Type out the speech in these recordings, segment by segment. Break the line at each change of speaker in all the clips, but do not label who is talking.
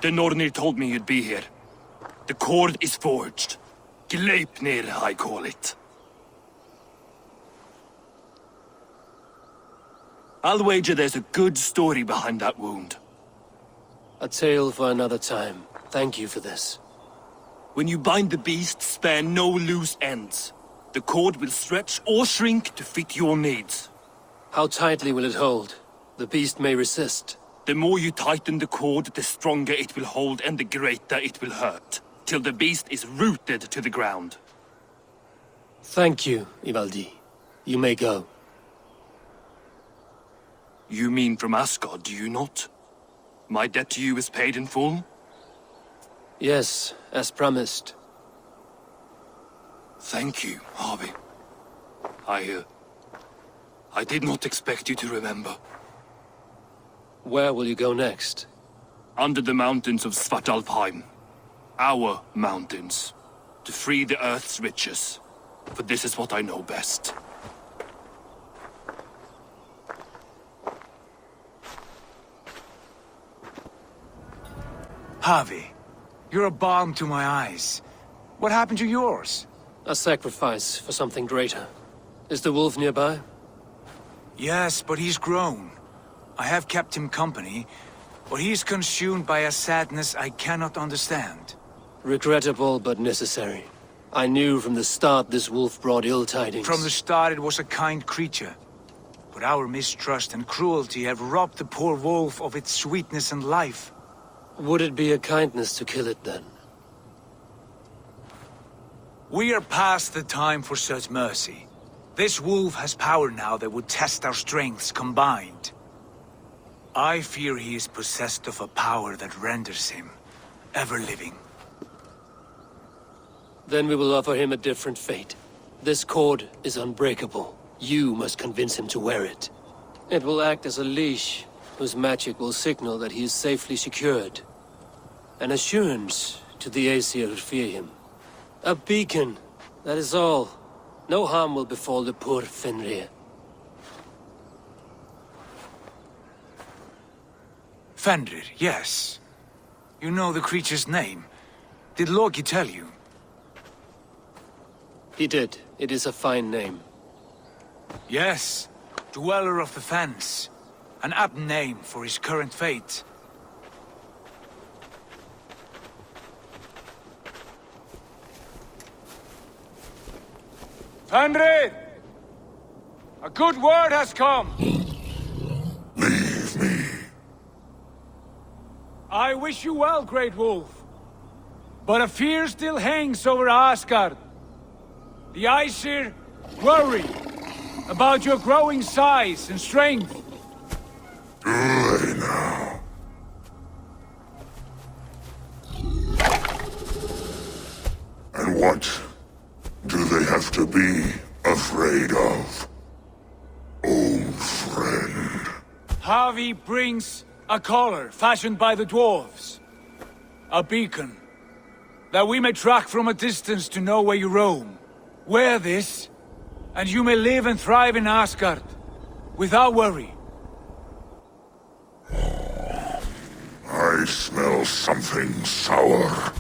The Nornir told me you'd be here. The cord is forged. Gleipnir, I call it. I'll wager there's a good story behind that wound.
A tale for another time. Thank you for this.
When you bind the beast, spare no loose ends. The cord will stretch or shrink to fit your needs.
How tightly will it hold? The beast may resist.
The more you tighten the cord, the stronger it will hold and the greater it will hurt, till the beast is rooted to the ground.
Thank you, Ivaldi. You may go.
You mean from Asgard, do you not? My debt to you is paid in full?
Yes, as promised.
Thank you, Harvey. I did not expect you to remember.
Where will you go next?
Under the mountains of Svartalfheim. Our mountains. To free the Earth's riches. For this is what I know best.
Harvey, you're a balm to my eyes. What happened to yours?
A sacrifice for something greater. Is the wolf nearby?
Yes, but he's grown. I have kept him company, but he's consumed by a sadness I cannot understand.
Regrettable, but necessary. I knew from the start this wolf brought ill tidings.
From the start it was a kind creature. But our mistrust and cruelty have robbed the poor wolf of its sweetness and life.
Would it be a kindness to kill it then?
We are past the time for such mercy. This wolf has power now that would test our strengths combined. I fear he is possessed of a power that renders him ever-living.
Then we will offer him a different fate. This cord is unbreakable. You must convince him to wear it. It will act as a leash, whose magic will signal that he is safely secured. An assurance to the Aesir who fear him. A beacon, that is all. No harm will befall the poor Fenrir.
Fenrir, yes. You know the creature's name. Did Loki tell you?
He did. It is a fine name.
Yes. Dweller of the Fens. An apt name for his current fate. Fenrir! A good word has come!
Leave me.
I wish you well, Great Wolf. But a fear still hangs over Asgard. The Aesir worry about your growing size and strength.
Do they now? And what do they have to be afraid of? Old friend.
Harvey brings a collar fashioned by the dwarves. A beacon. That we may track from a distance to know where you roam. Wear this, and you may live and thrive in Asgard. Without worry.
I smell something sour.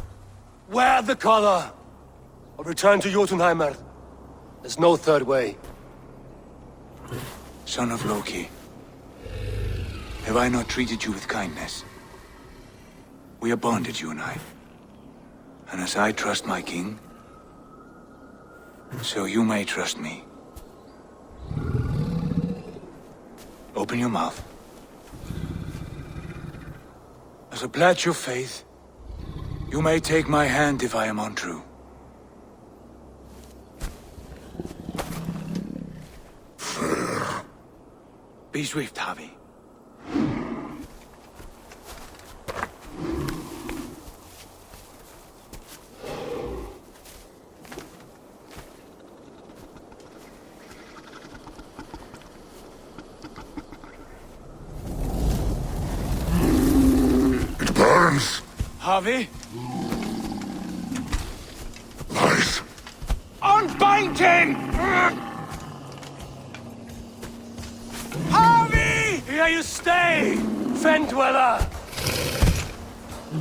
Wear the collar! Or return to Jotunheimer. There's no third way.
Son of Loki. Have I not treated you with kindness? We are bonded, you and I. And as I trust my king, so you may trust me. Open your mouth. As a pledge of faith, you may take my hand if I am untrue.
Fair.
Be swift, Harvey.
It burns.
Harvey?
Lies.
Unbind him! Harvey!
Here you stay, Fen Dweller!
Here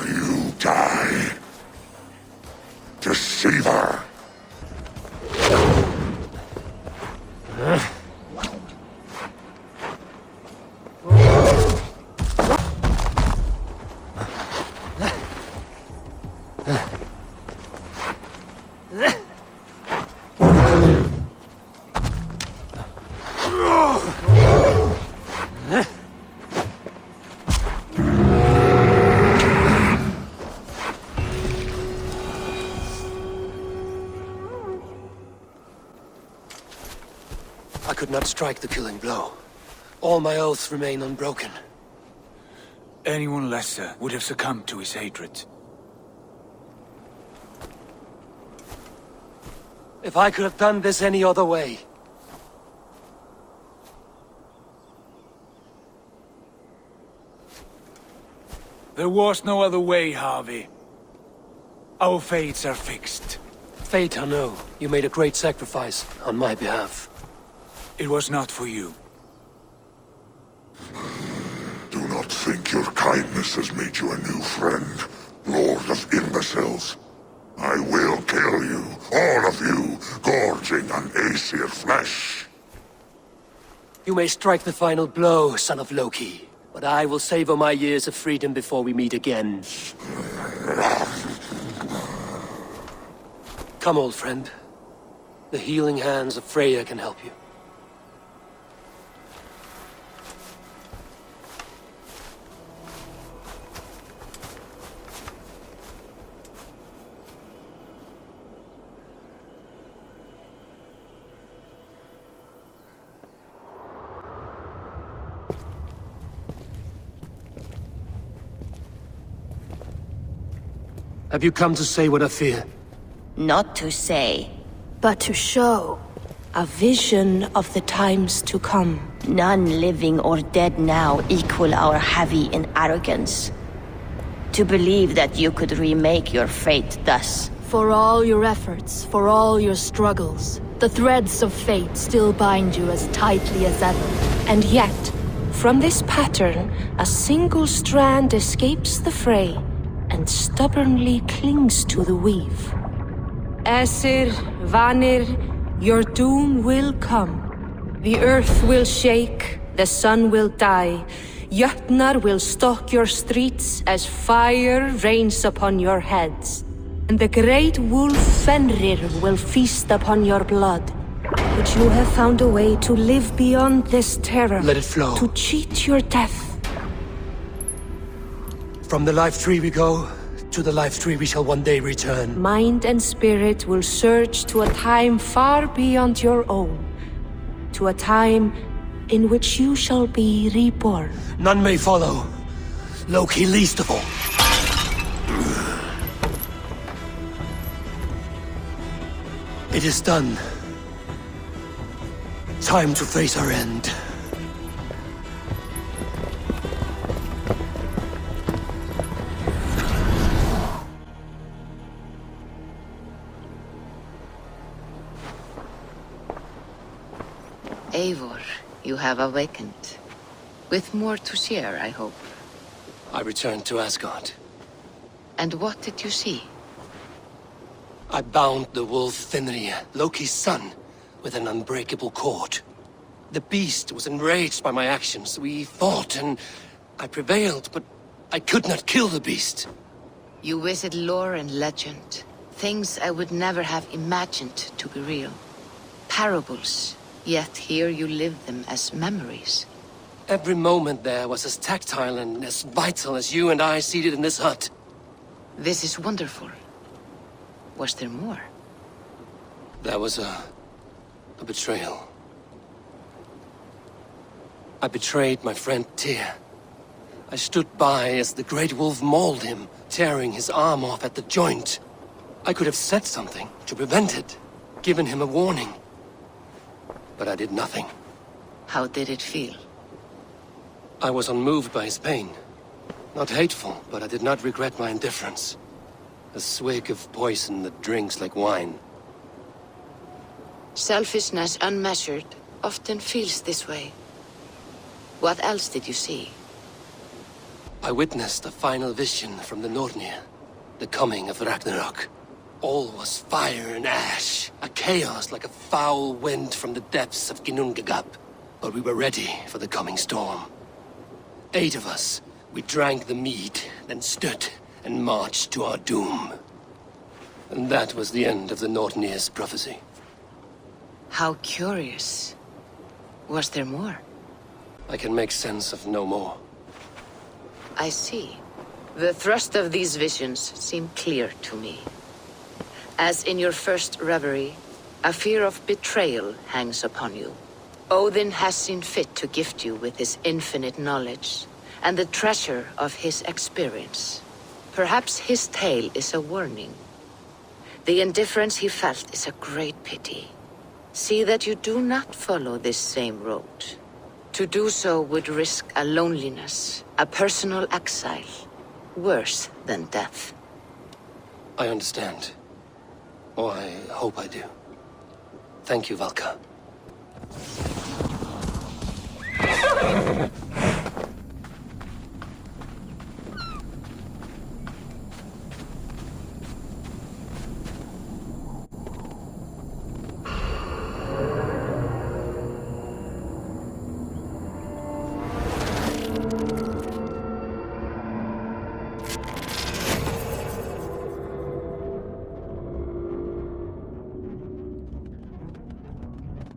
you die. Deceiver.
I could not strike the killing blow. All my oaths remain unbroken.
Anyone lesser would have succumbed to his hatred.
If I could have done this any other way.
There was no other way, Harvey. Our fates are fixed.
Fate, I know. You made a great sacrifice on my behalf.
It was not for you.
Do not think your kindness has made you a new friend, Lord of Imbeciles. I will kill you, all of you, gorging on Aesir flesh.
You may strike the final blow, son of Loki, but I will savor my years of freedom before we meet again. Come, old friend. The healing hands of Freya can help you. Have you come to say what I fear?
Not to say.
But to show a vision of the times to come.
None living or dead now equal our heavy in arrogance. To believe that you could remake your fate thus.
For all your efforts, for all your struggles, the threads of fate still bind you as tightly as ever. And yet, from this pattern, a single strand escapes the fray and stubbornly clings to the weave. Aesir, Vanir, your doom will come. The earth will shake, the sun will die, Jötnar will stalk your streets as fire rains upon your heads. And the great wolf Fenrir will feast upon your blood. But you have found a way to live beyond this terror.
Let it flow.
To cheat your death.
From the life tree we go, to the life tree we shall one day return.
Mind and spirit will surge to a time far beyond your own. To a time in which you shall be reborn.
None may follow. Loki least of all. It is done. Time to face our end.
Eivor, you have awakened. With more to share, I hope.
I returned to Asgard.
And what did you see?
I bound the wolf Fenrir, Loki's son, with an unbreakable cord. The beast was enraged by my actions. We fought and I prevailed, but I could not kill the beast.
You visit lore and legend. Things I would never have imagined to be real. Parables, yet here you live them as memories.
Every moment there was as tactile and as vital as you and I seated in this hut.
This is wonderful. Was there more?
There was a betrayal. I betrayed my friend Tyr. I stood by as the great wolf mauled him, tearing his arm off at the joint. I could have said something to prevent it, given him a warning. But I did nothing.
How did it feel?
I was unmoved by his pain. Not hateful, but I did not regret my indifference. A swig of poison that drinks like wine.
Selfishness unmeasured often feels this way. What else did you see?
I witnessed the final vision from the Nornir, the coming of Ragnarok. All was fire and ash, a chaos like a foul wind from the depths of Ginnungagap. But we were ready for the coming storm. 8 of us, we drank the mead, then stood and marched to our doom. And that was the end of the Nornir's prophecy.
How curious. Was there more?
I can make sense of no more.
I see. The thrust of these visions seem clear to me. As in your first reverie, a fear of betrayal hangs upon you. Odin has seen fit to gift you with his infinite knowledge, and the treasure of his experience. Perhaps his tale is a warning. The indifference he felt is a great pity. See that you do not follow this same road. To do so would risk a loneliness, a personal exile, worse than death.
I understand. Or I hope I do. Thank you, Valka.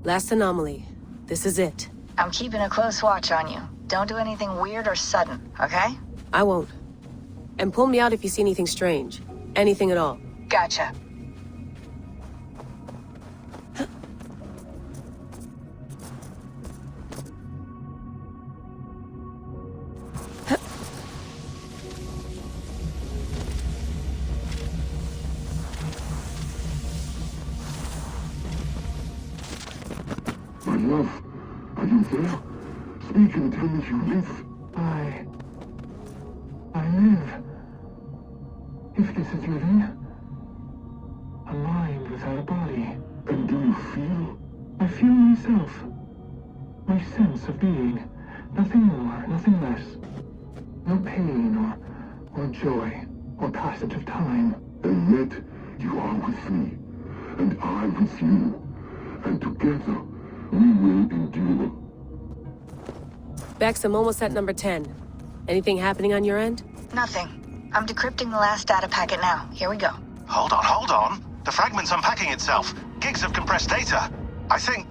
Last anomaly. This is it.
I'm keeping a close watch on you. Don't do anything weird or sudden, okay?
I won't. And pull me out if you see anything strange. Anything at all.
Gotcha.
My love, are you there? Speak and tell me you live.
I live. If this is living, a mind without a body.
And do you feel?
I feel myself. My sense of being. Nothing more, nothing less. No pain or joy or passage of time.
And yet, you are with me, and I with you. And together, we will endure.
Bex, I'm almost at number 10. Anything happening on your end?
Nothing. I'm decrypting the last data packet now. Here we go.
Hold on. The fragment's unpacking itself. Gigs of compressed data. I think...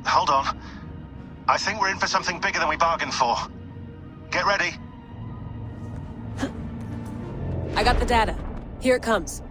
Hold on. I think we're in for something bigger than we bargained for. Get ready.
I got the data. Here it comes.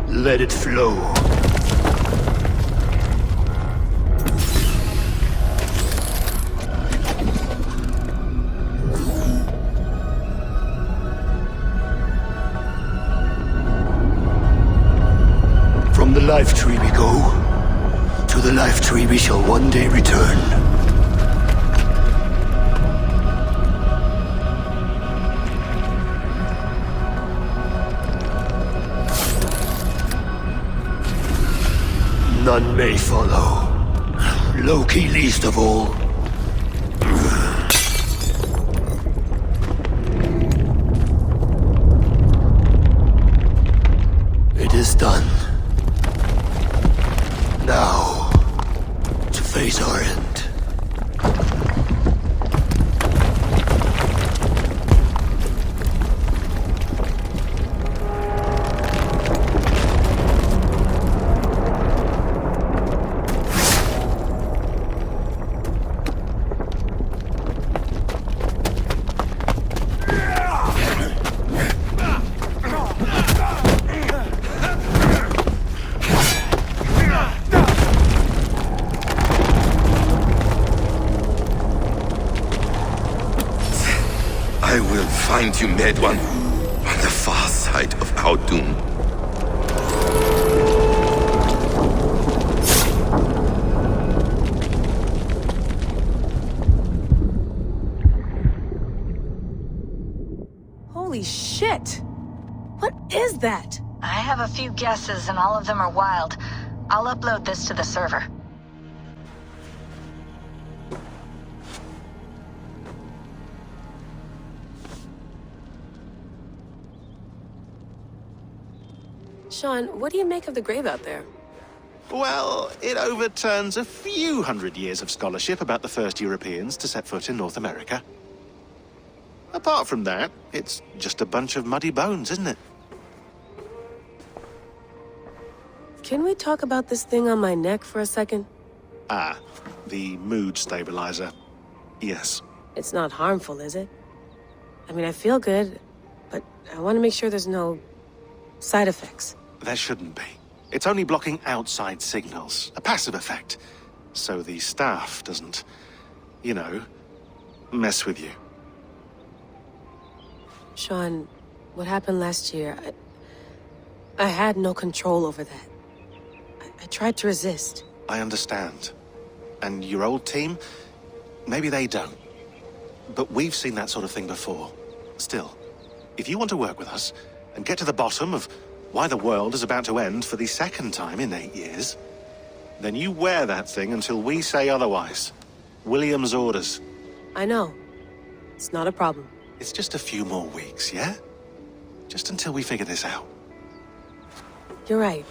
Let it flow. From the life tree we go, to the life tree we shall one day return. None may follow. Loki least of all. It is done.
I will find you, Mad One, on the far side of our doom.
Holy shit! What is that?
I have a few guesses and all of them are wild. I'll upload this to the server.
Sean, what do you make of the grave out there?
Well, it overturns a few hundred years of scholarship about the first Europeans to set foot in North America. Apart from that, it's just a bunch of muddy bones, isn't it?
Can we talk about this thing on my neck for a second?
Ah, the mood stabilizer. Yes.
It's not harmful, is it? I mean, I feel good, but I want to make sure there's no side effects.
There shouldn't be. It's only blocking outside signals, a passive effect, so the staff doesn't, you know, mess with you.
Sean, what happened last year, I had no control over that. I tried to resist.
I understand. And your old team, maybe they don't. But we've seen that sort of thing before. Still, if you want to work with us and get to the bottom of why the world is about to end for the second time in 8 years, then you wear that thing until we say otherwise. William's orders.
I know. It's not a problem.
It's just a few more weeks, yeah? Just until we figure this out.
You're right.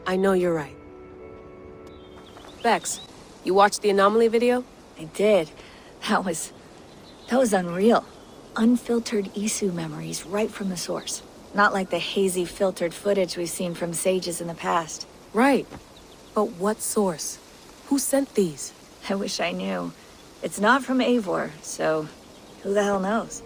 I know you're right. Bex, you watched the anomaly video?
I did. That was unreal. Unfiltered Isu memories right from the source. Not like the hazy filtered footage we've seen from sages in the past.
Right. But what source? Who sent these?
I wish I knew. It's not from Eivor, so who the hell knows?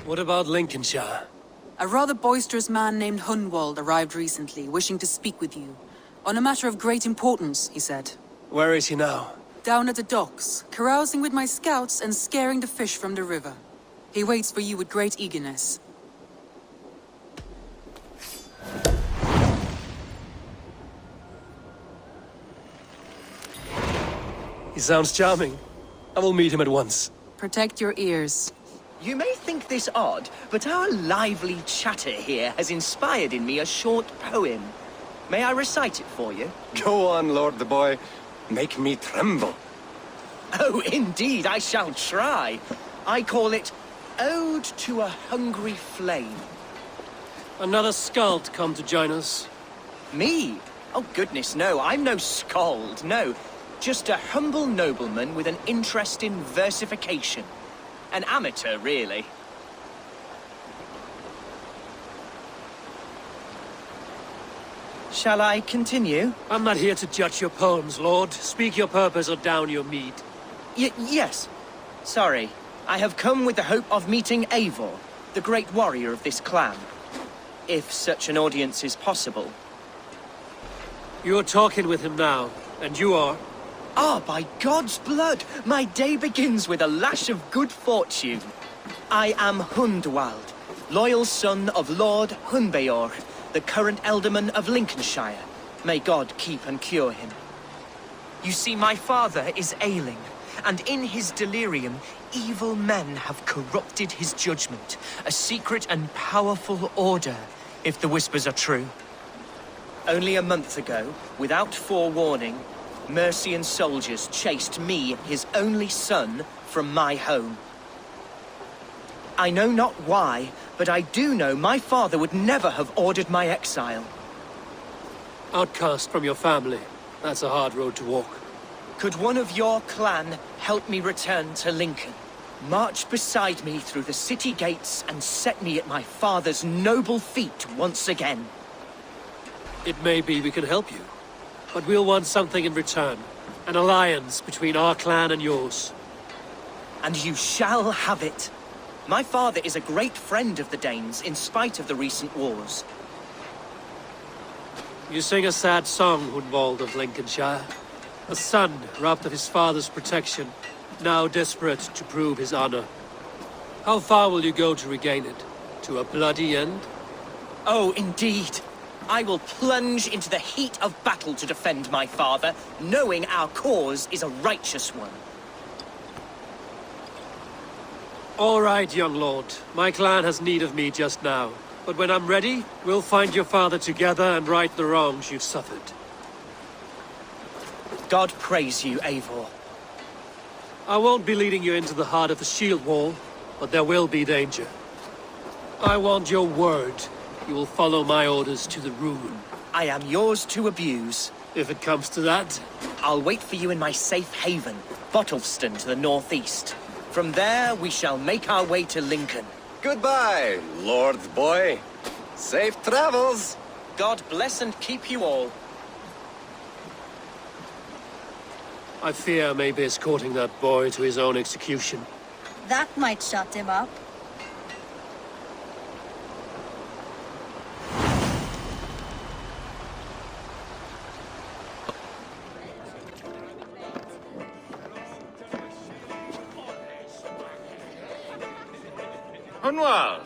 What about Lincolnshire?
A rather boisterous man named Hunwald arrived recently, wishing to speak with you. On a matter of great importance, he said.
Where is he now?
Down at the docks, carousing with my scouts and scaring the fish from the river. He waits for you with great eagerness.
He sounds charming. I will meet him at once.
Protect your ears.
You may think this odd, but our lively chatter here has inspired in me a short poem. May I recite it for you?
Go on, Lord the Boy. Make me tremble.
Oh, indeed, I shall try. I call it Ode to a Hungry Flame.
Another skald come to join us.
Me? Oh, goodness, no. I'm no skald, no. Just a humble nobleman with an interest in versification. An amateur, really. Shall I continue?
I'm not here to judge your poems, Lord. Speak your purpose or down your mead.
Yes. Sorry. I have come with the hope of meeting Eivor, the great warrior of this clan. If such an audience is possible.
You're talking with him now, and you are...
Ah, by God's blood! My day begins with a lash of good fortune. I am Hundwald, loyal son of Lord Hunbeor, the current Alderman of Lincolnshire. May God keep and cure him. You see, my father is ailing, and in his delirium, evil men have corrupted his judgment. A secret and powerful order, if the whispers are true. Only a month ago, without forewarning, Mercian soldiers chased me, his only son, from my home. I know not why, but I do know my father would never have ordered my exile.
Outcast from your family. That's a hard road to walk.
Could one of your clan help me return to Lincoln? March beside me through the city gates and set me at my father's noble feet once again.
It may be we can help you, but we'll want something in return. An alliance between our clan and yours.
And you shall have it. My father is a great friend of the Danes, in spite of the recent wars.
You sing a sad song, Hunwald of Lincolnshire. A son robbed of his father's protection, now desperate to prove his honor. How far will you go to regain it? To a bloody end?
Oh, indeed. I will plunge into the heat of battle to defend my father, knowing our cause is a righteous one.
All right, young lord. My clan has need of me just now. But when I'm ready, we'll find your father together and right the wrongs you've suffered.
God praise you, Eivor.
I won't be leading you into the heart of the shield wall, but there will be danger. I want your word. You will follow my orders to the ruin.
I am yours to abuse.
If it comes to that.
I'll wait for you in my safe haven, Bottleston to the northeast. From there, we shall make our way to Lincoln.
Goodbye, Lord Boy. Safe travels.
God bless and keep you all.
I fear I may be escorting that boy to his own execution.
That might shut him up.
Hunwald,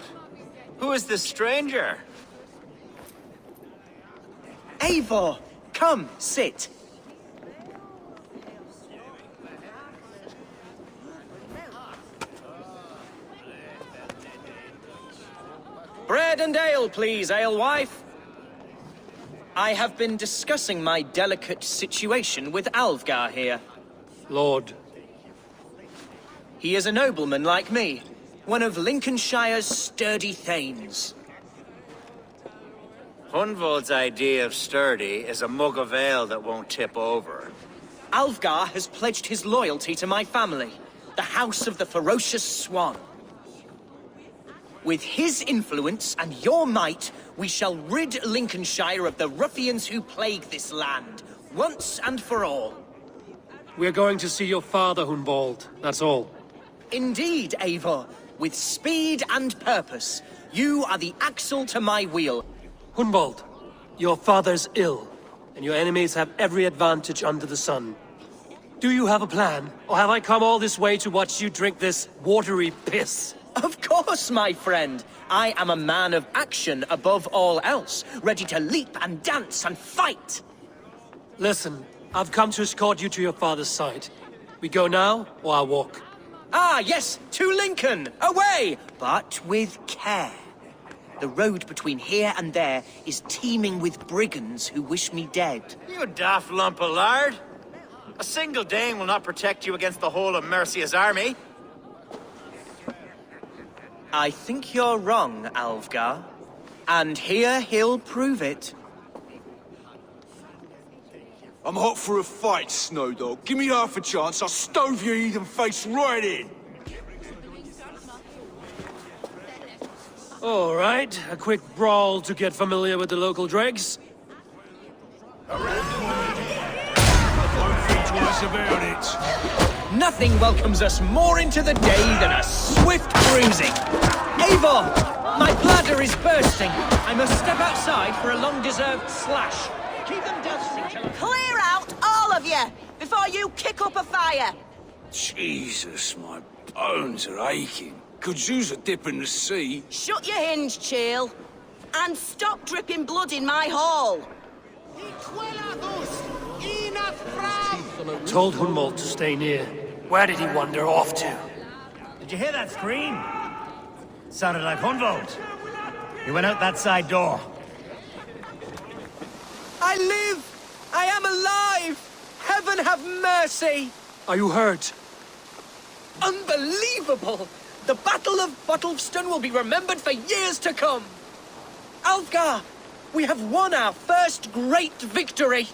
who is this stranger?
Eivor, come, sit. Bread and ale, please, alewife. I have been discussing my delicate situation with Alvgar here.
Lord.
He is a nobleman like me, one of Lincolnshire's sturdy thanes.
Hunwald's idea of sturdy is a mug of ale that won't tip over.
Alvgar has pledged his loyalty to my family, the House of the Ferocious Swan. With his influence and your might, we shall rid Lincolnshire of the ruffians who plague this land, once and for all.
We're going to see your father, Hunwald. That's all.
Indeed, Eivor. With speed and purpose, you are the axle to my wheel.
Hunwald, your father's ill, and your enemies have every advantage under the sun. Do you have a plan, or have I come all this way to watch you drink this watery piss?
Of course, my friend. I am a man of action above all else, ready to leap and dance and fight.
Listen, I've come to escort you to your father's side. We go now, or I walk?
Ah, yes, to Lincoln! Away! But with care. The road between here and there is teeming with brigands who wish me dead.
You daft lump of lard! A single Dane will not protect you against the whole of Mercia's army.
I think you're wrong, Alvgar. And here he'll prove it.
I'm hot for a fight, Snowdog. Give me half a chance, I'll stove your heathen face right in.
All right, a quick brawl to get familiar with the local dregs.
Won't think twice about it.
Nothing welcomes us more into the day than a swift bruising. Eivor! My bladder is bursting. I must step outside for a long-deserved slash. Keep them dancing till...
Clear out, all of you, before you kick up a fire!
Jesus, my bones are aching. Could use a dip in the sea.
Shut your hinge, Chill. And stop dripping blood in my hall.
Told Hunwald to stay near. Where did he wander off to?
Did you hear that scream? Sounded like Hunwald. He went out that side door.
I live! I am alive! Heaven have mercy!
Are you hurt?
Unbelievable! The Battle of Bottleston will be remembered for years to come! Alvgar! We have won our first great victory!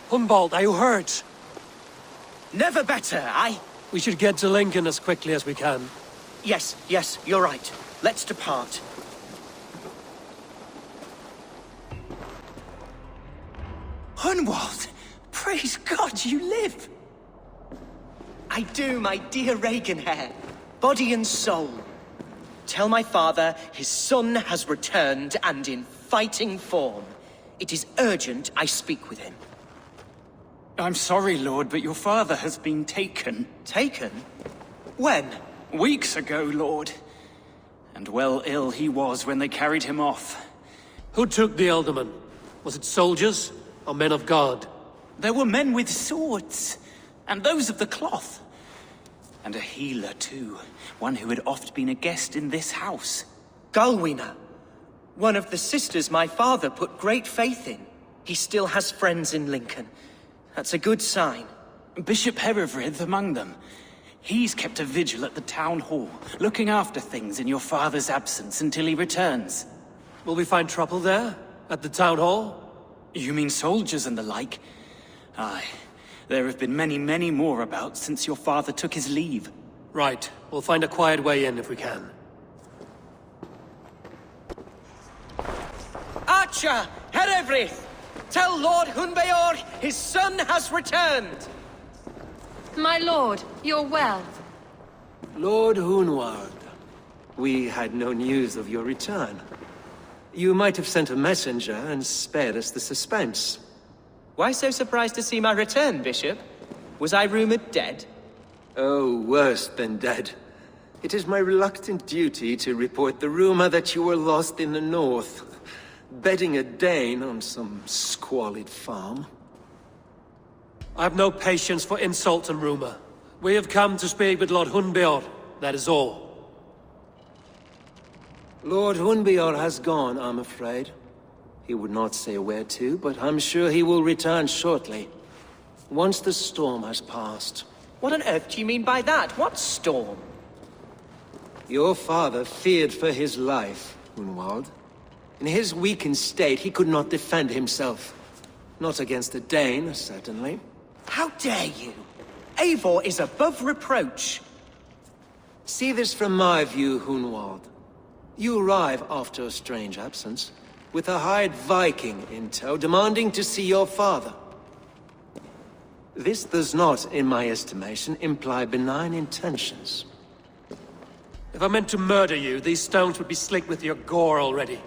Hunwald, are you hurt?
Never better,
We should get to Lincoln as quickly as we can.
Yes, you're right. Let's depart. Hunwald! Praise God you live! I do, my dear Reaganhair. Body and soul. Tell my father his son has returned and in fighting form. It is urgent I speak with him.
I'm sorry, Lord, but your father has been taken.
Taken? When?
Weeks ago, Lord. And well ill he was when they carried him off.
Who took the Elderman? Was it soldiers or men of God?
There were men with swords, and those of the cloth. And a healer, too. One who had oft been a guest in this house.
Galwina. One of the sisters my father put great faith in. He still has friends in Lincoln. That's a good sign.
Bishop Herefrith among them. He's kept a vigil at the town hall, looking after things in your father's absence until he returns.
Will we find trouble there? At the town hall?
You mean soldiers and the like? Aye. There have been many, many more about since your father took his leave.
Right. We'll find a quiet way in if we can.
Archer! Herefrith! Tell Lord Hunbeor his son has returned!
My lord, you're well.
Lord Hunwald, we had no news of your return. You might have sent a messenger and spared us the suspense.
Why so surprised to see my return, Bishop? Was I rumored dead?
Oh, worse than dead. It is my reluctant duty to report the rumor that you were lost in the north, bedding a Dane on some squalid farm.
I have no patience for insult and rumor. We have come to speak with Lord Hunbeor, that is all.
Lord Hunbeor has gone, I'm afraid. He would not say where to, but I'm sure he will return shortly. Once the storm has passed.
What on earth do you mean by that? What storm?
Your father feared for his life, Hunwald. In his weakened state, he could not defend himself. Not against a Dane, certainly.
How dare you? Eivor is above reproach.
See this from my view, Hunwald. You arrive after a strange absence, with a hired Viking in tow, demanding to see your father. This does not, in my estimation, imply benign intentions.
If I meant to murder you, these stones would be slick with your gore already.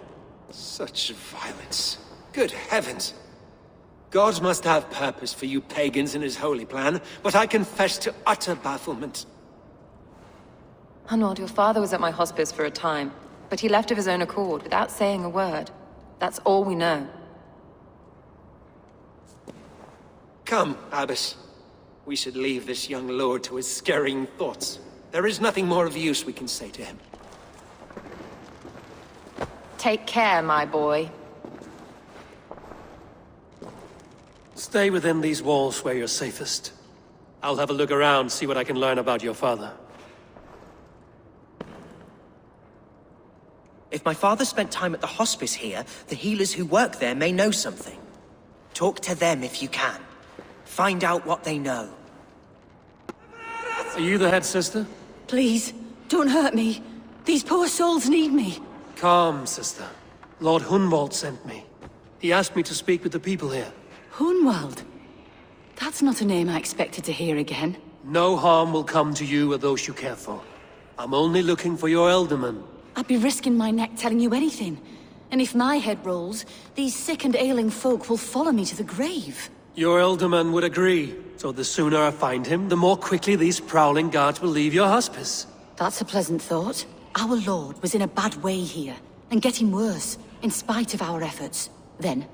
Such violence. Good heavens! God must have purpose for you pagans in his holy plan, but I confess to utter bafflement.
Hunwald, your father was at my hospice for a time, but he left of his own accord, without saying a word. That's all we know.
Come, Abbess. We should leave this young lord to his scurrying thoughts. There is nothing more of use we can say to him.
Take care, my boy.
Stay within these walls where you're safest. I'll have a look around, see what I can learn about your father.
If my father spent time at the hospice here, the healers who work there may know something. Talk to them if you can. Find out what they know.
Are you the head sister?
Please, don't hurt me. These poor souls need me.
Calm, sister. Lord Hunwald sent me. He asked me to speak with the people here.
Hunwald? That's not a name I expected to hear again.
No harm will come to you or those you care for. I'm only looking for your Elderman.
I'd be risking my neck telling you anything. And if my head rolls, these sick and ailing folk will follow me to the grave.
Your Elderman would agree. So the sooner I find him, the more quickly these prowling guards will leave your hospice.
That's a pleasant thought. Our lord was in a bad way here, and getting worse, in spite of our efforts. Then,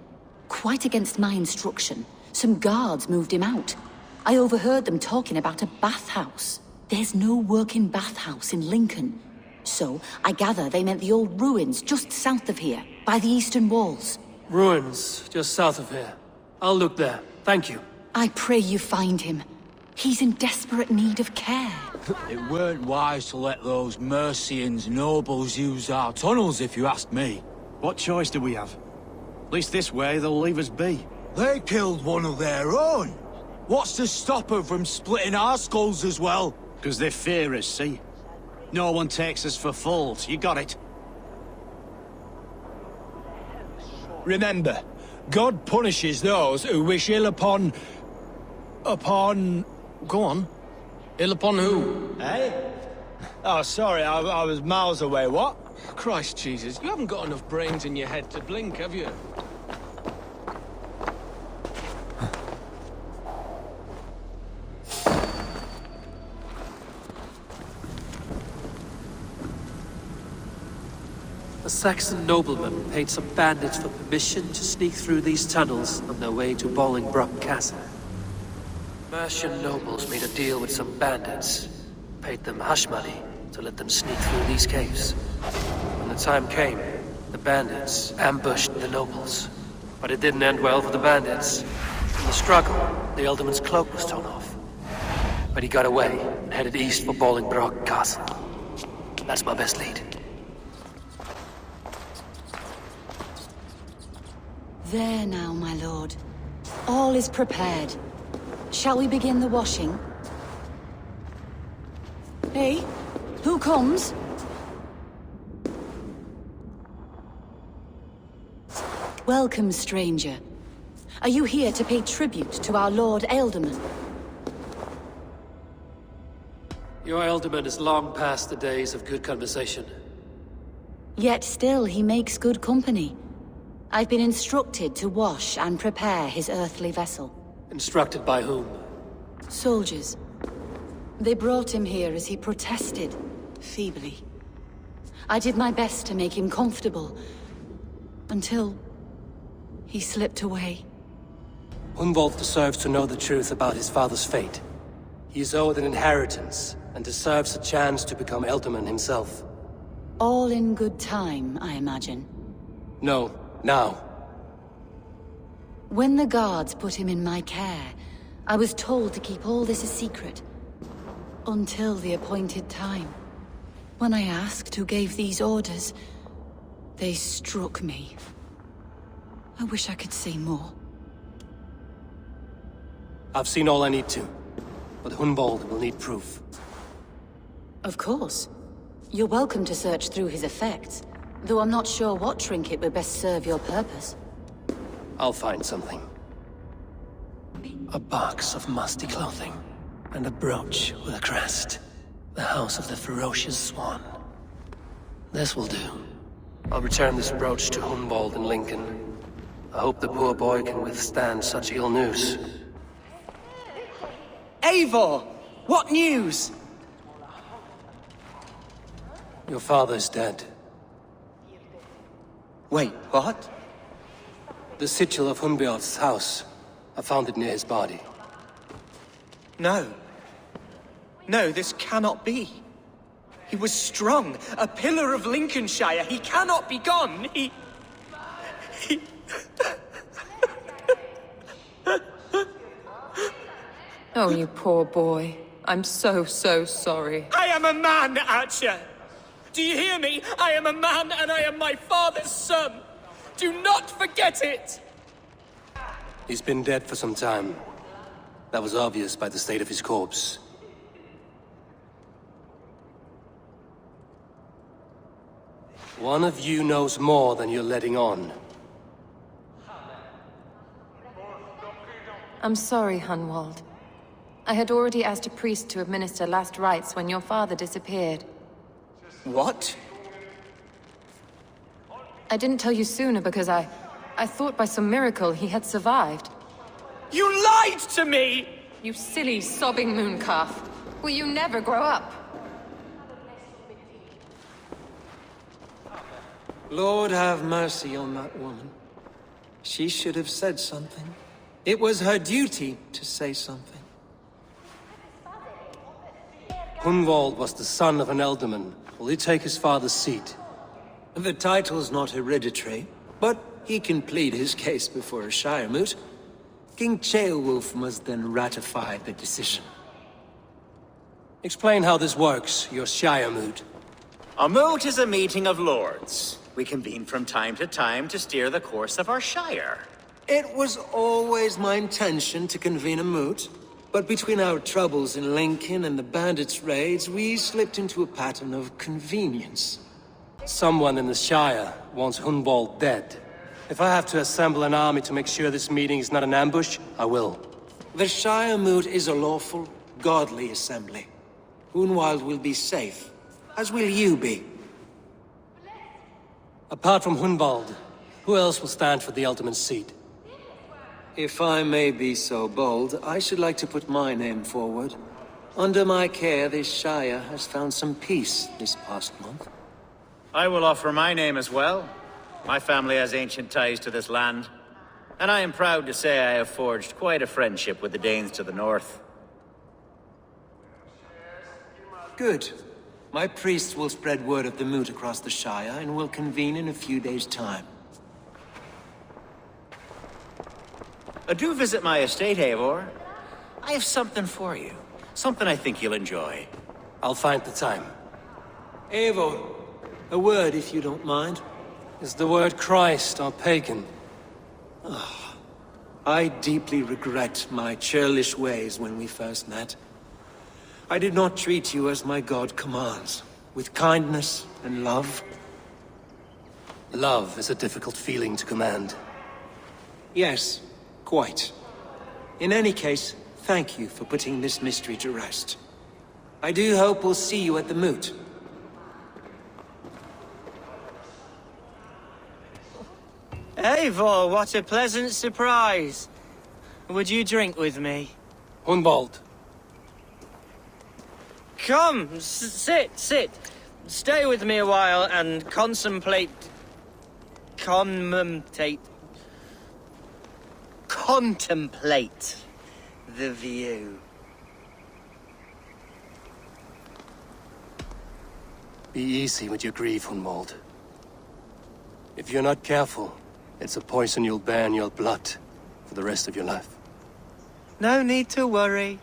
quite against my instruction, some guards moved him out. I overheard them talking about a bathhouse. There's no working bathhouse in Lincoln. So, I gather they meant the old ruins just south of here, by the eastern walls.
Ruins, just south of here. I'll look there. Thank you.
I pray you find him. He's in desperate need of care.
It weren't wise to let those Mercians nobles use our tunnels, if you ask me.
What choice do we have? At least this way, they'll leave us be.
They killed one of their own. What's to stop them from splitting our skulls as well?
Because they fear us, see? No one takes us for fools, you got it.
Remember, God punishes those who wish ill upon... Go on.
Ill upon who?
Eh?
Oh, sorry, I was miles away. What? Christ Jesus, you haven't got enough brains in your head to blink, have you?
A Saxon nobleman paid some bandits for permission to sneak through these tunnels on their way to Bolingbroke Castle. Mercian nobles made a deal with some bandits, paid them hush money to let them sneak through these caves. When the time came, the bandits ambushed the nobles. But it didn't end well for the bandits. In the struggle, the Elderman's cloak was torn off. But he got away and headed east for Bolingbroke Castle. That's my best lead.
There now, my lord. All is prepared. Shall we begin the washing? Hey, who comes? Welcome, stranger. Are you here to pay tribute to our Lord Ealdorman?
Your Ealdorman is long past the days of good conversation.
Yet still he makes good company. I've been instructed to wash and prepare his earthly vessel.
Instructed by whom?
Soldiers. They brought him here as he protested, feebly. I did my best to make him comfortable, until he slipped away.
Hunwald deserves to know the truth about his father's fate. He is owed an inheritance, and deserves a chance to become Ealdorman himself.
All in good time, I imagine.
No, now.
When the guards put him in my care, I was told to keep all this a secret. Until the appointed time. When I asked who gave these orders, they struck me. I wish I could say more.
I've seen all I need to, but Hunwald will need proof.
Of course. You're welcome to search through his effects, though I'm not sure what trinket would best serve your purpose.
I'll find something. A box of musty clothing, and a brooch with a crest. The House of the Ferocious Swan. This will do. I'll return this brooch to Hunwald in Lincoln. I hope the poor boy can withstand such ill news.
Eivor! What news?
Your father's dead.
Wait, what?
The sigil of Hunbeorth's house. I found it near his body.
No. No, this cannot be. He was strong, a pillar of Lincolnshire. He cannot be gone. He...
Oh, you poor boy. I'm so sorry.
I am a man, Archer! Do you hear me? I am a man and I am my father's son! Do not forget it!
He's been dead for some time. That was obvious by the state of his corpse. One of you knows more than you're letting on.
I'm sorry, Hunwald. I had already asked a priest to administer last rites when your father disappeared.
What?
I didn't tell you sooner because I thought by some miracle he had survived.
You lied to me!
You silly, sobbing mooncalf. Will you never grow up?
Lord have mercy on that woman. She should have said something. It was her duty to say something.
Hunwald was the son of an Ealdorman. Will he take his father's seat?
The title's not hereditary, but he can plead his case before a Shire moot. King Ceolwulf must then ratify the decision.
Explain how this works, your Shire moot.
A moot is a meeting of lords. We convene from time to time to steer the course of our Shire.
It was always my intention to convene a moot, but between our troubles in Lincoln and the bandits' raids, we slipped into a pattern of convenience.
Someone in the Shire wants Hunwald dead. If I have to assemble an army to make sure this meeting is not an ambush, I will.
The Shire moot is a lawful, godly assembly. Hunwald will be safe, As will you be.
Apart from Hunwald, who else will stand for the ultimate seat?
If I may be so bold, I should like to put my name forward. Under my care, this Shire has found some peace this past month.
I will offer my name as well. My family has ancient ties to this land, and I am proud to say I have forged quite a friendship with the Danes to the north.
Good. My priests will spread word of the moot across the Shire, and will convene in a few days' time.
Do visit my estate, Eivor. I have something for you. Something I think you'll enjoy.
I'll find the time.
Eivor, a word if you don't mind.
Is the word Christ or pagan?
I deeply regret my churlish ways when we first met. I did not treat you as my god commands, with kindness and love.
Love is a difficult feeling to command.
Yes, quite. In any case, thank you for putting this mystery to rest. I do hope we'll see you at the moot.
Eivor, what a pleasant surprise. Would you drink with me?
Hunwald.
Come, sit. Stay with me a while and contemplate the view.
Be easy with your grief, Hunwald. If you're not careful, it's a poison you'll bear in your blood for the rest of your life.
No need to worry.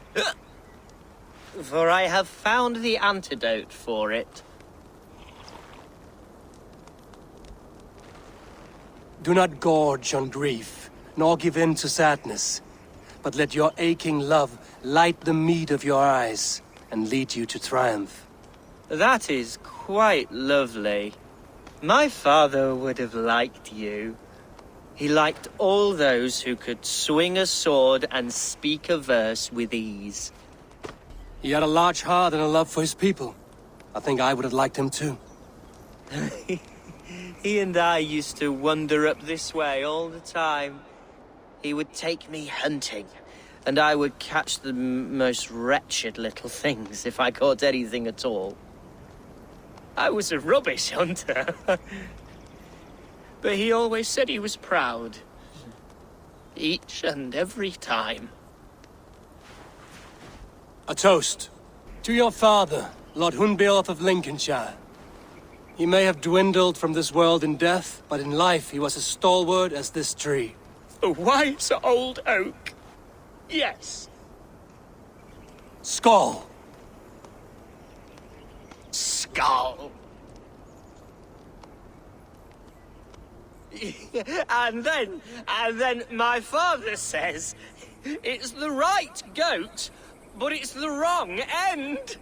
For I have found the antidote for it.
Do not gorge on grief, nor give in to sadness, but let your aching love light the mead of your eyes and lead you to triumph.
That is quite lovely. My father would have liked you. He liked all those who could swing a sword and speak a verse with ease.
He had a large heart and a love for his people. I think I would have liked him too.
He and I used to wander up this way all the time. He would take me hunting, and I would catch the most wretched little things if I caught anything at all. I was a rubbish hunter. But he always said he was proud. Each and every time.
A toast. To your father, Lord Hunbeorth of Lincolnshire. He may have dwindled from this world in death, but in life he was as stalwart as this tree.
A wise old oak. Yes.
Skull.
Skull. And then my father says, it's the right goat, but it's the wrong end.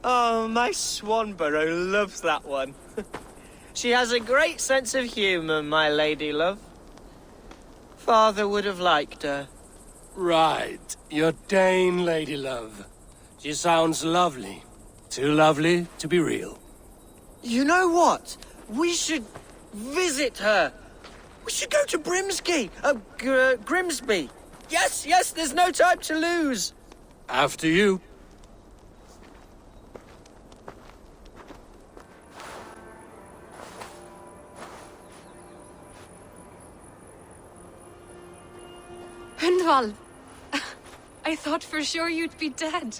Oh, my Swanborough loves that one. She has a great sense of humor, my lady love. Father would have liked her.
Right. Your Dane lady love. She sounds lovely. Too lovely to be real.
You know what? We should visit her. We should go to Grimsby. Yes, there's no time to lose.
After you.
Hunwald, I thought for sure you'd be dead.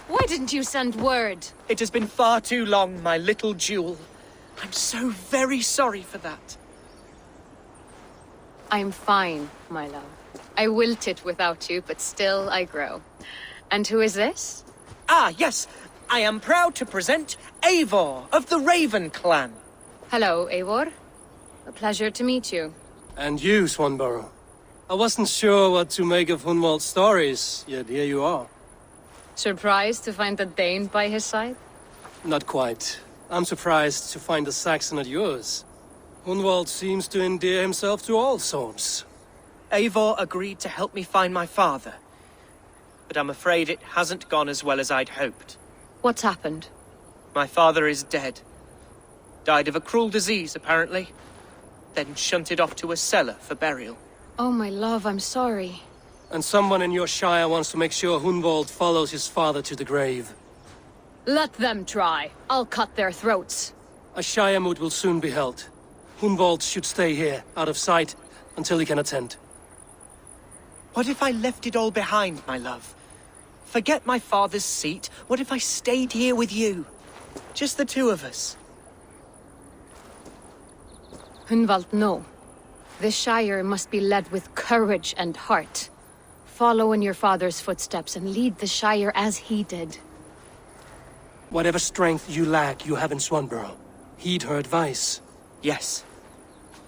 Why didn't you send word?
It has been far too long, my little jewel. I'm so very sorry for that.
I'm fine, my love. I wilted without you, but still I grow. And who is this?
Ah, yes. I am proud to present Eivor of the Raven clan.
Hello, Eivor. A pleasure to meet you.
And you, Swanborough. I wasn't sure what to make of Hunwald's stories, yet here you are.
Surprised to find a Dane by his side?
Not quite. I'm surprised to find a Saxon at yours. Hunwald seems to endear himself to all sorts.
Eivor agreed to help me find my father. But I'm afraid it hasn't gone as well as I'd hoped.
What's happened?
My father is dead. Died of a cruel disease, apparently. Then shunted off to a cellar for burial.
Oh, my love, I'm sorry.
And someone in your shire wants to make sure Hunwald follows his father to the grave.
Let them try. I'll cut their throats.
A shire moot will soon be held. Hunwald should stay here, out of sight, until he can attend.
What if I left it all behind, my love? Forget my father's seat. What if I stayed here with you? Just the two of us.
Hunwald, no. This shire must be led with courage and heart. Follow in your father's footsteps and lead the shire as he did.
Whatever strength you lack, you have in Swanborough. Heed her advice.
Yes.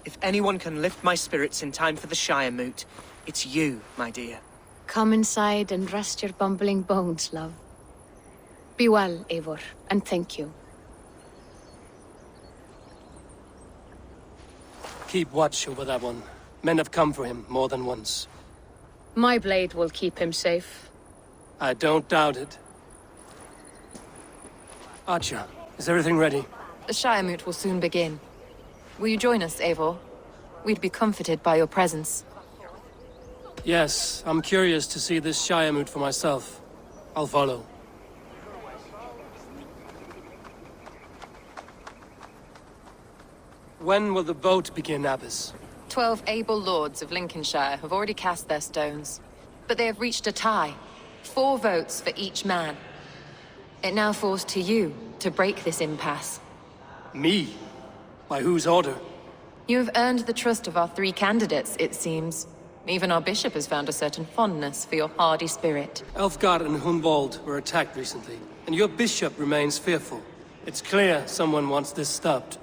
If anyone can lift my spirits in time for the shire moot, it's you, my dear.
Come inside and rest your bumbling bones, love. Be well, Eivor, and thank you.
Keep watch over that one. Men have come for him more than once.
My blade will keep him safe.
I don't doubt it. Archer, is everything ready?
The Shire Moot will soon begin. Will you join us, Eivor? We'd be comforted by your presence.
Yes, I'm curious to see this Shire Moot for myself. I'll follow. When will the vote begin, Abbess?
12 able lords of Lincolnshire have already cast their stones. But they have reached a tie. 4 votes for each man. It now falls to you to break this impasse.
Me? By whose order?
You have earned the trust of our 3 candidates, it seems. Even our bishop has found a certain fondness for your hardy spirit.
Elfgard and Hunwald were attacked recently, and your bishop remains fearful. It's clear someone wants this stopped.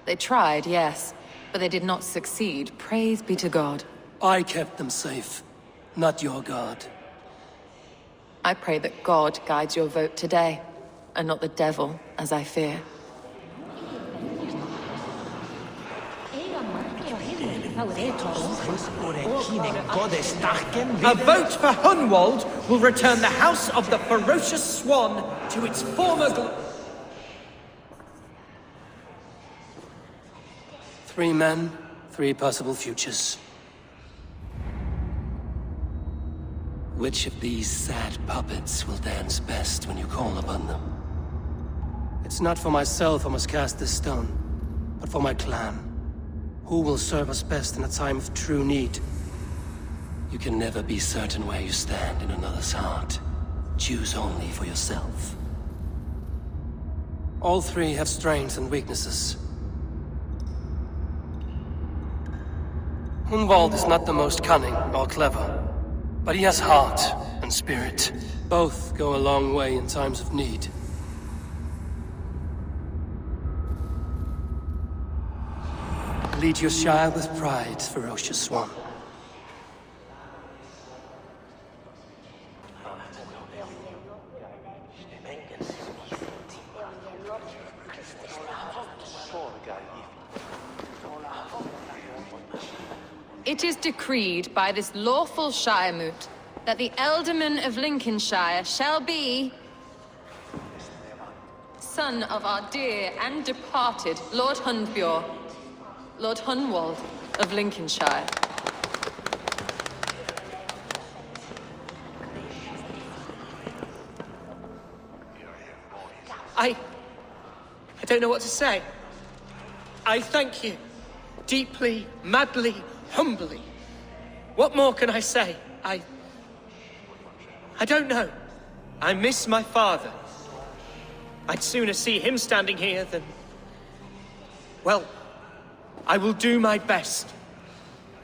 They tried, yes, but they did not succeed. Praise be to God.
I kept them safe, not your god.
I pray that God guides your vote today, and not the devil, as I fear.
A vote for Hunwald will return the House of the Ferocious Swan to its former glory.
3 men, 3 possible futures. Which of these sad puppets will dance best when you call upon them? It's not for myself I must cast this stone, but for my clan. Who will serve us best in a time of true need? You can never be certain where you stand in another's heart. Choose only for yourself. All 3 have strengths and weaknesses. Hunwald is not the most cunning or clever, but he has heart and spirit. Both go a long way in times of need. Lead your shire with pride, ferocious swan.
It is decreed by this lawful Shire Moot that the Ealdorman of Lincolnshire shall be son of our dear and departed Lord Hundbjorn, Lord Hunwald of Lincolnshire.
I don't know what to say. I thank you. Deeply, madly, humbly. What more can I say? I don't know. I miss my father. I'd sooner see him standing here than... Well, I will do my best.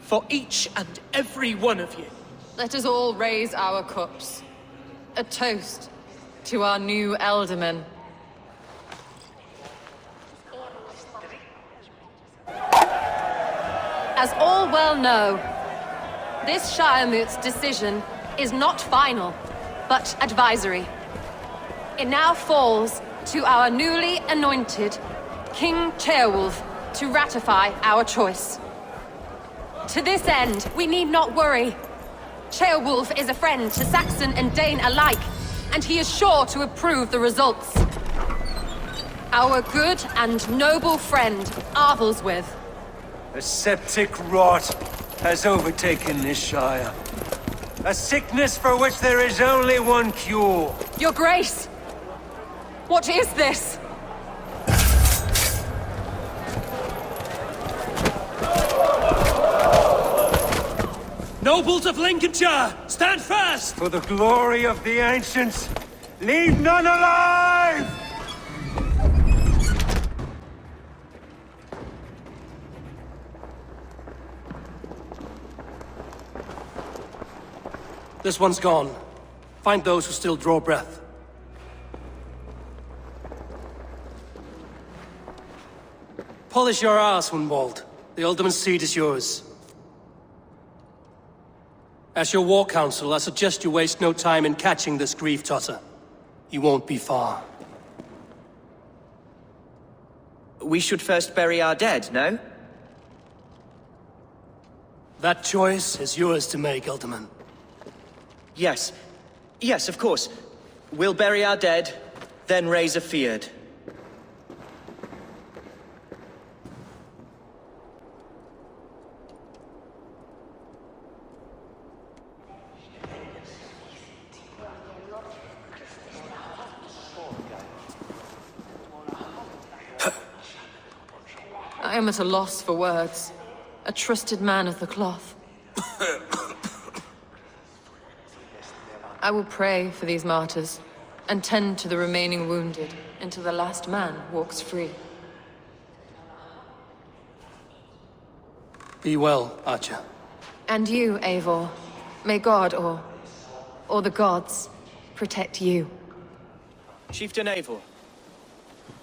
For each and every one of you.
Let us all raise our cups. A toast to our new Ealdorman. As all well know, this Shire Moot's decision is not final, but advisory. It now falls to our newly anointed King Ceolwulf to ratify our choice. To this end, we need not worry. Ceolwulf is a friend to Saxon and Dane alike, and he is sure to approve the results. Our good and noble friend, Arthelswith.
A septic rot has overtaken this Shire. A sickness for which there is only one cure.
Your Grace! What is this?
Nobles of Lincolnshire, stand fast! For the glory of the ancients, leave none alive!
This one's gone. Find those who still draw breath. Polish your ass, Hunwald. The Alderman's seat is yours. As your war council, I suggest you waste no time in catching this grief-tosser. He won't be far.
We should first bury our dead, no?
That choice is yours to make, Alderman.
Yes. Yes, of course. We'll bury our dead, then raise a feard.
I am at a loss for words. A trusted man of the cloth. I will pray for these martyrs, and tend to the remaining wounded, until the last man walks free.
Be well, Archer.
And you, Eivor. May God, or the gods, protect you.
Chieftain Eivor,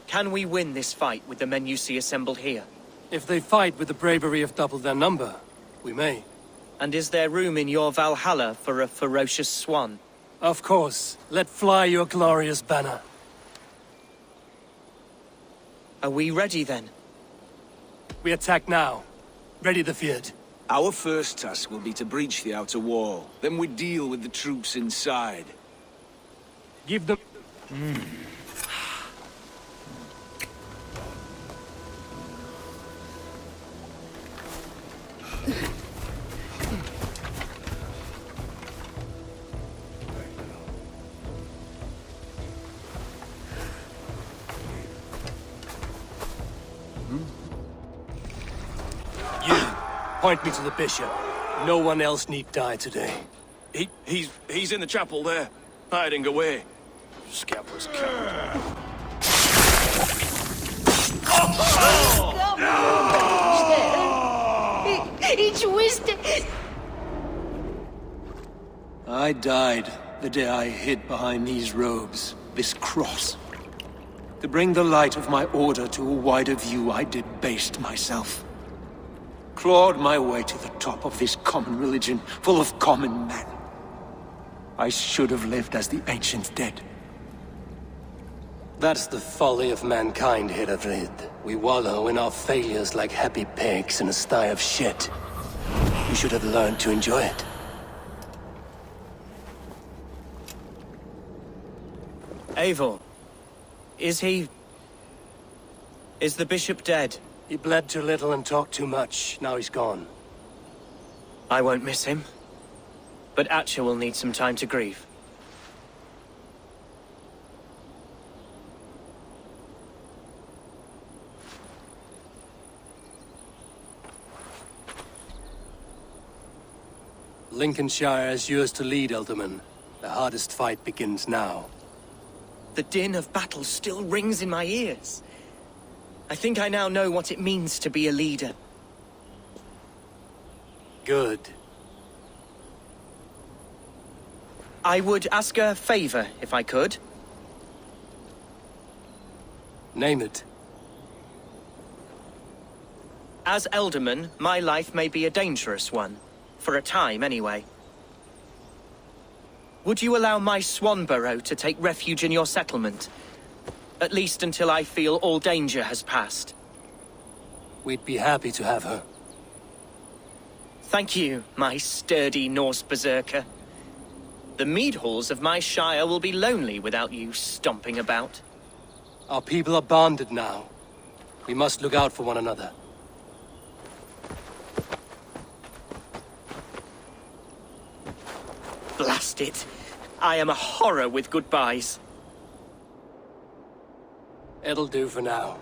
can we win this fight with the men you see assembled here?
If they fight with the bravery of double their number, we may.
And is there room in your Valhalla for a ferocious swan?
Of course. Let fly your glorious banner.
Are we ready, then?
We attack now. Ready the feared.
Our first task will be to breach the outer wall. Then we deal with the troops inside.
Give them... Point me to the bishop. No one else need die today.
He's in the chapel there, hiding away. Scabrous coward.
He twisted.
I died the day I hid behind these robes, this cross. To bring the light of my order to a wider view, I debased myself. Clawed my way to the top of this common religion, full of common men. I should have lived as the ancient dead.
That's the folly of mankind, Herodred. We wallow in our failures like happy pigs in a sty of shit. We should have learned to enjoy it.
Eivor, is the bishop dead?
He bled too little and talked too much. Now he's gone.
I won't miss him. But Atcha will need some time to grieve.
Lincolnshire is yours to lead, Alderman. The hardest fight begins now.
The din of battle still rings in my ears. I think I now know what it means to be a leader.
Good.
I would ask a favor, if I could.
Name it.
As Elderman, my life may be a dangerous one. For a time, anyway. Would you allow my Swanborough to take refuge in your settlement? At least until I feel all danger has passed.
We'd be happy to have her.
Thank you, my sturdy Norse berserker. The mead halls of my shire will be lonely without you stomping about.
Our people are bonded now. We must look out for one another.
Blast it. I am a horror with goodbyes.
It'll do for now.